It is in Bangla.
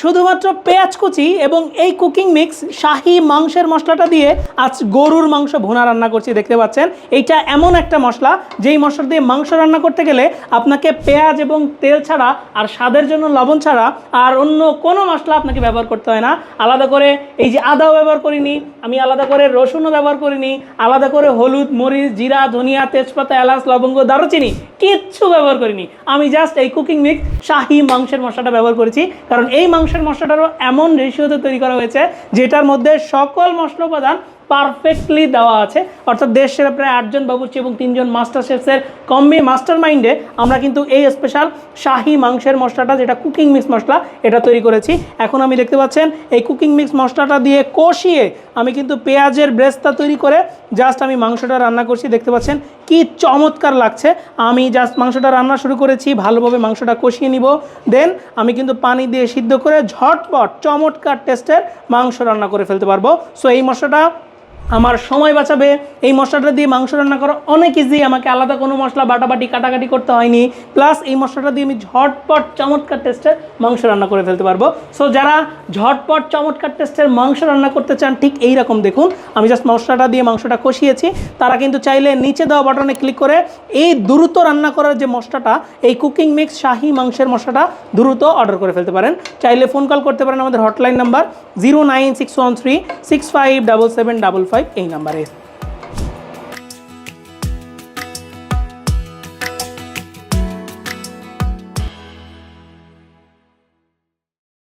শুধুমাত্র পেঁয়াজ কুচি এবং এই কুকিং মিক্স শাহি মাংসের মশলাটা দিয়ে আজ গরুর মাংস ভুনা রান্না করছি। দেখতে পাচ্ছেন এইটা এমন একটা মশলা যেই মশলা দিয়ে মাংস রান্না করতে গেলে আপনাকে পেঁয়াজ এবং তেল ছাড়া আর স্বাদের জন্য লবণ ছাড়া আর অন্য কোনো মশলা আপনাকে ব্যবহার করতে হয় না। আলাদা করে এই যে আদাও ব্যবহার করিনি আমি, আলাদা করে রসুনও ব্যবহার করিনি, আলাদা করে হলুদ, মরিচ, জিরা, ধনিয়া, তেজপাতা, এলাচ, লবঙ্গ, দারুচিনি কিচ্ছু ব্যবহার করিনি। আমি জাস্ট এই কুকিং মিক্স শাহি মাংসের মশলাটা ব্যবহার করেছি, কারণ এই মাংসের মশলাটারও এমন রেশিওতে তৈরি করা হয়েছে যেটার মধ্যে সকল মশলা উপাদান পারফেক্টলি দেওয়া আছে। অর্থাৎ দেশের প্রায় 8 জন বাবুর্চি এবং 3 জন মাস্টার শেফসের কম্বি মাস্টার মাইন্ডে আমরা কিন্তু এই স্পেশাল শাহি মাংসের মশলাটা, যেটা কুকিং মিক্স মশলা, এটা তৈরি করেছি। এখন আমি দেখতে পাচ্ছেন এই কুকিং মিক্স মশলাটা দিয়ে কষিয়ে আমি কিন্তু পেঁয়াজের ব্রেস্তা তৈরি করে জাস্ট আমি মাংসটা রান্না করছি। দেখতে পাচ্ছেন কি চমৎকার লাগছে। আমি জাস্ট মাংসটা রান্না শুরু করেছি, ভালোভাবে মাংসটা কষিয়ে নিব, দেন আমি কিন্তু পানি দিয়ে সিদ্ধ করে ঝটপট চমৎকার টেস্টের মাংস রান্না করে ফেলতে পারবো। সো এই মশলাটা আমার সময় বাঁচাবে। এই মশলাটা দিয়ে মাংস রান্না করা অনেক ইজি, আমাকে আলাদা কোনো মশলা বাটাবাটি কাটাকাটি করতে হয়নি। প্লাস এই মশলাটা দিয়ে আমি ঝটপট চমৎকার টেস্টের মাংস রান্না করে ফেলতে পারবো। সো যারা ঝটপট চমৎকার টেস্টের মাংস রান্না করতে চান, ঠিক এই রকম দেখুন আমি জাস্ট মশলাটা দিয়ে মাংসটা কষিয়েছি, তারা কিন্তু চাইলে নিচে দেওয়া বাটনে ক্লিক করে এই দ্রুত রান্না করার যে মশলাটা, এই কুকিং মিক্স শাহি মাংসের মশলাটা দ্রুত অর্ডার করে ফেলতে পারেন। চাইলে ফোন কল করতে পারেন আমাদের হটলাইন নাম্বার 09613657755 এই নাম্বারে।